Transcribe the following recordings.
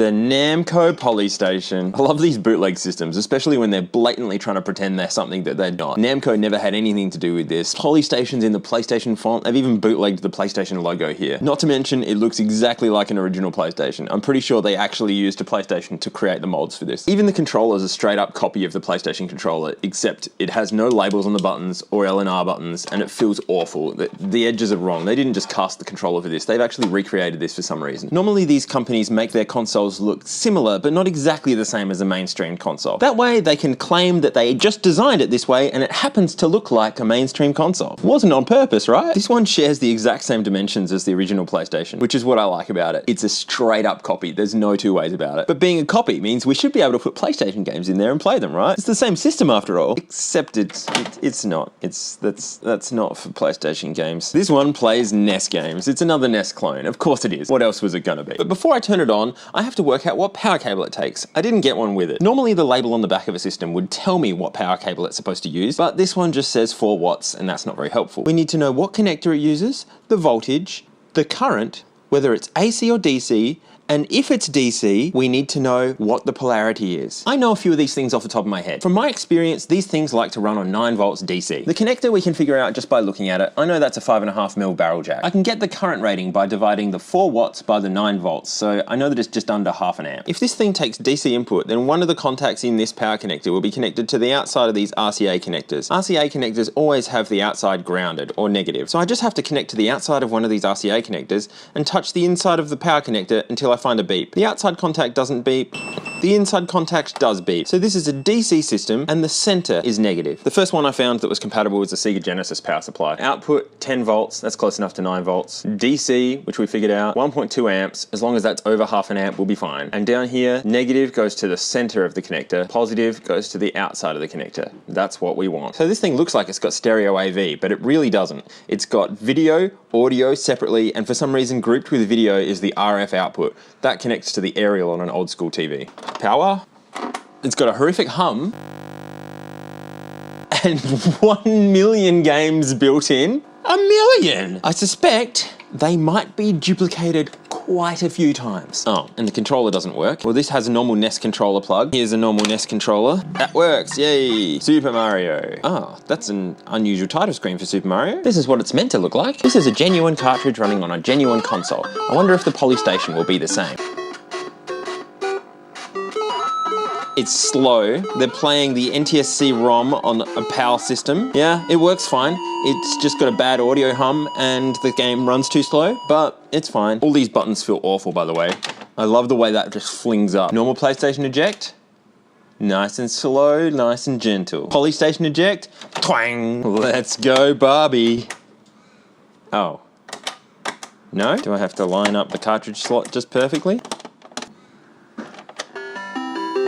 The Namco Polystation. I love these bootleg systems, especially when they're blatantly trying to pretend they're something that they're not. Namco never had anything to do with this. Polystation's in the PlayStation font. They've even bootlegged the PlayStation logo here. Not to mention, it looks exactly like an original PlayStation. I'm pretty sure they actually used a PlayStation to create the molds for this. Even the controller is a straight up copy of the PlayStation controller, except it has no labels on the buttons or LNR buttons, and it feels awful. The edges are wrong. They didn't just cast the controller for this. They've actually recreated this for some reason. Normally these companies make their consoles look similar, but not exactly the same as a mainstream console. That way they can claim that they just designed it this way and it happens to look like a mainstream console. It wasn't on purpose, right? This one shares the exact same dimensions as the original PlayStation, which is what I like about it. It's a straight up copy. There's no two ways about it. But being a copy means we should be able to put PlayStation games in there and play them, right? It's the same system after all. Except it's not. That's not for PlayStation games. This one plays NES games. It's another NES clone. Of course it is. What else was it gonna be? But before I turn it on, I have to work out what power cable it takes. I didn't get one with it. Normally the label on the back of a system would tell me what power cable it's supposed to use, but this one just says 4 watts and that's not very helpful. We need to know what connector it uses, the voltage, the current, whether it's AC or DC, and if it's DC, we need to know what the polarity is. I know a few of these things off the top of my head. From my experience, these things like to run on 9 volts DC. The connector we can figure out just by looking at it. I know that's a 5.5mm barrel jack. I can get the current rating by dividing the 4 watts by the 9 volts, so I know that it's just under half an amp. If this thing takes DC input, then one of the contacts in this power connector will be connected to the outside of these RCA connectors. RCA connectors always have the outside grounded or negative, so I just have to connect to the outside of one of these RCA connectors and touch the inside of the power connector until I find a beep. The outside contact doesn't beep, the inside contact does beep. So this is a DC system and the center is negative. The first one I found that was compatible was the Sega Genesis power supply. Output 10 volts, that's close enough to 9 volts. DC, which we figured out, 1.2 amps, as long as that's over half an amp we'll be fine. And down here, negative goes to the center of the connector, positive goes to the outside of the connector. That's what we want. So this thing looks like it's got stereo AV, but it really doesn't. It's got video, audio separately, and for some reason grouped with video is the RF output. That connects to the aerial on an old school TV. Power. It's got a horrific hum. And 1 million games built in. 1 million! I suspect they might be duplicated quite a few times. Oh, and the controller doesn't work. Well, this has a normal NES controller plug. Here's a normal NES controller. That works, yay! Super Mario. Oh, that's an unusual title screen for Super Mario. This is what it's meant to look like. This is a genuine cartridge running on a genuine console. I wonder if the Polystation will be the same. It's slow. They're playing the NTSC ROM on a PAL system. Yeah, it works fine. It's just got a bad audio hum and the game runs too slow, but it's fine. All these buttons feel awful, by the way. I love the way that just flings up. Normal PlayStation eject. Nice and slow, nice and gentle. Polystation eject. Twang. Let's go, Barbie. Oh. No? Do I have to line up the cartridge slot just perfectly?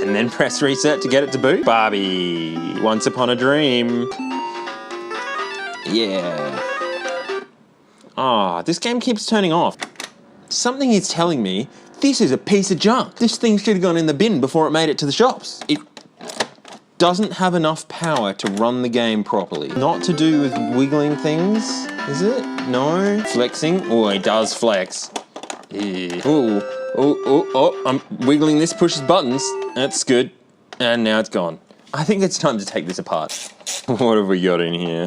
And then press reset to get it to boot. Barbie, once upon a dream. Yeah. Ah, this game keeps turning off. Something is telling me this is a piece of junk. This thing should have gone in the bin before it made it to the shops. It doesn't have enough power to run the game properly. Not to do with wiggling things, is it? No? Flexing? Oh, it does flex. Yeah. Ooh. Oh, I'm wiggling this, pushes buttons. That's good. And now it's gone. I think it's time to take this apart. What have we got in here?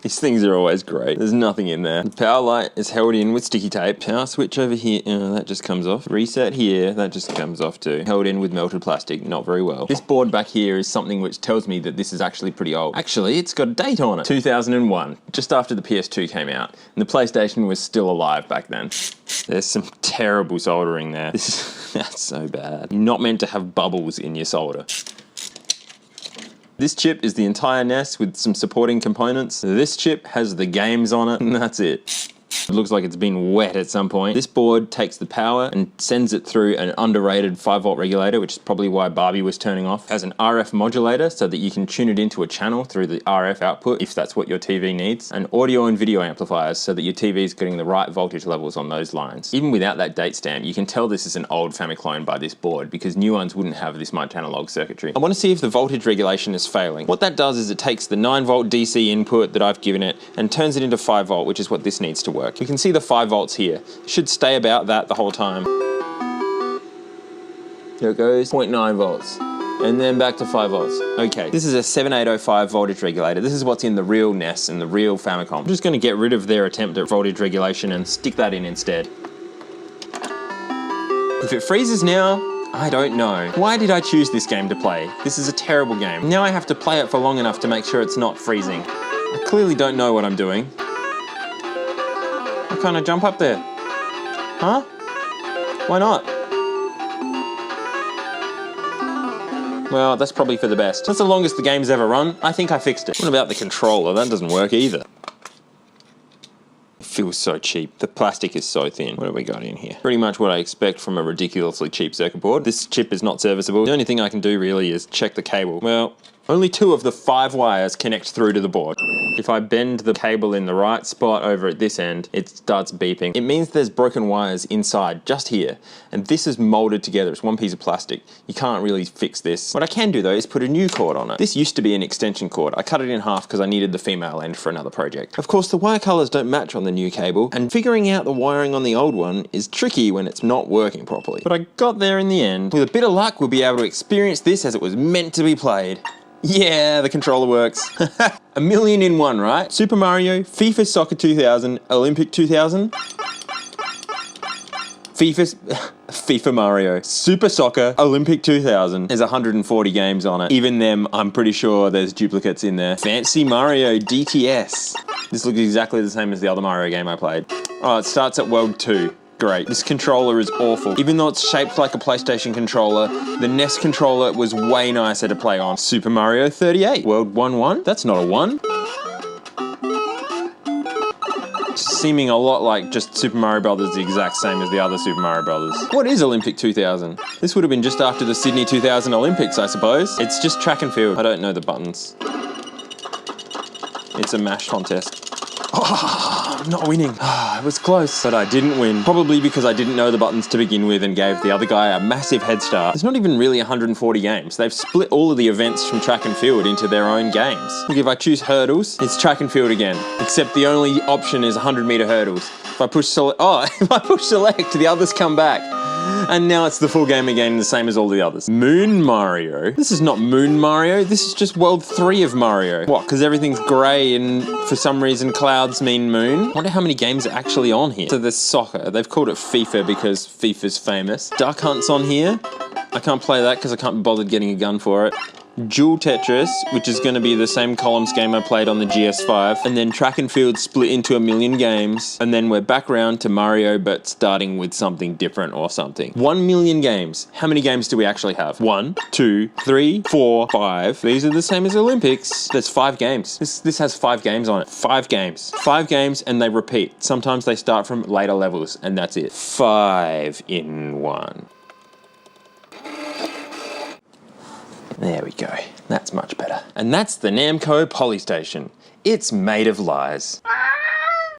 These things are always great. There's nothing in there. The power light is held in with sticky tape. Power switch over here, that just comes off. Reset here, that just comes off too. Held in with melted plastic, not very well. This board back here is something which tells me that this is actually pretty old. Actually, it's got a date on it. 2001, just after the PS2 came out. And the PlayStation was still alive back then. There's some terrible soldering there. That's so bad. You're not meant to have bubbles in your solder. This chip is the entire NES with some supporting components. This chip has the games on it, and that's it. It looks like it's been wet at some point. This board takes the power and sends it through an underrated 5-volt regulator, which is probably why Barbie was turning off. It has an RF modulator so that you can tune it into a channel through the RF output if that's what your TV needs. And audio and video amplifiers so that your TV is getting the right voltage levels on those lines. Even without that date stamp, you can tell this is an old Famiclone by this board because new ones wouldn't have this much analog circuitry. I want to see if the voltage regulation is failing. What that does is it takes the 9-volt DC input that I've given it and turns it into 5-volt, which is what this needs to work. We can see the 5 volts here. It should stay about that the whole time. There it goes, 0.9 volts. And then back to 5 volts. Okay, this is a 7805 voltage regulator. This is what's in the real NES and the real Famicom. I'm just gonna get rid of their attempt at voltage regulation and stick that in instead. If it freezes now, I don't know. Why did I choose this game to play? This is a terrible game. Now I have to play it for long enough to make sure it's not freezing. I clearly don't know what I'm doing. Why can't I jump up there? Huh? Why not? Well, that's probably for the best. That's the longest the game's ever run. I think I fixed it. What about the controller? That doesn't work either. It feels so cheap. The plastic is so thin. What have we got in here? Pretty much what I expect from a ridiculously cheap circuit board. This chip is not serviceable. The only thing I can do really is check the cable. Well, only 2 of the 5 wires connect through to the board. If I bend the cable in the right spot over at this end, it starts beeping. It means there's broken wires inside, just here. And this is molded together. It's one piece of plastic. You can't really fix this. What I can do though is put a new cord on it. This used to be an extension cord. I cut it in half because I needed the female end for another project. Of course, the wire colors don't match on the new cable, and figuring out the wiring on the old one is tricky when it's not working properly. But I got there in the end. With a bit of luck, we'll be able to experience this as it was meant to be played. Yeah, the controller works. A million in one, right? Super Mario, FIFA Soccer 2000, Olympic 2000. FIFA Mario, Super Soccer, Olympic 2000. There's 140 games on it. Even them, I'm pretty sure there's duplicates in there. Fancy Mario DTS. This looks exactly the same as the other Mario game I played. Oh, it starts at World 2. Great. This controller is awful. Even though it's shaped like a PlayStation controller, the NES controller was way nicer to play on. Super Mario 38. World 1-1? That's not a 1. Seeming a lot like just Super Mario Brothers, the exact same as the other Super Mario Brothers. What is Olympic 2000? This would have been just after the Sydney 2000 Olympics, I suppose. It's just track and field. I don't know the buttons. It's a MASH contest. Oh, I'm not winning. It was close, but I didn't win. Probably because I didn't know the buttons to begin with and gave the other guy a massive head start. There's not even really 140 games. They've split all of the events from track and field into their own games. Look, if I choose hurdles, it's track and field again. Except the only option is 100-meter hurdles. If I push select, if I push select, the others come back. And now it's the full game again, the same as all the others. Moon Mario? This is not Moon Mario, this is just World 3 of Mario. What, because everything's grey and for some reason clouds mean moon? I wonder how many games are actually on here. So there's soccer, they've called it FIFA because FIFA's famous. Duck Hunt's on here. I can't play that because I can't be bothered getting a gun for it. Dual Tetris, which is going to be the same columns game I played on the GS5, and then track and field split into a million games, and then we're back around to Mario, but starting with something different or something. 1 million games. How many games do we actually have? 1, 2, 3, 4, 5. These are the same as Olympics. There's 5 games. This has 5 games on it. 5 games. 5 games, and they repeat. Sometimes they start from later levels, and that's it. 5 in 1. There we go. That's much better. And that's the Namco Polystation. It's made of lies.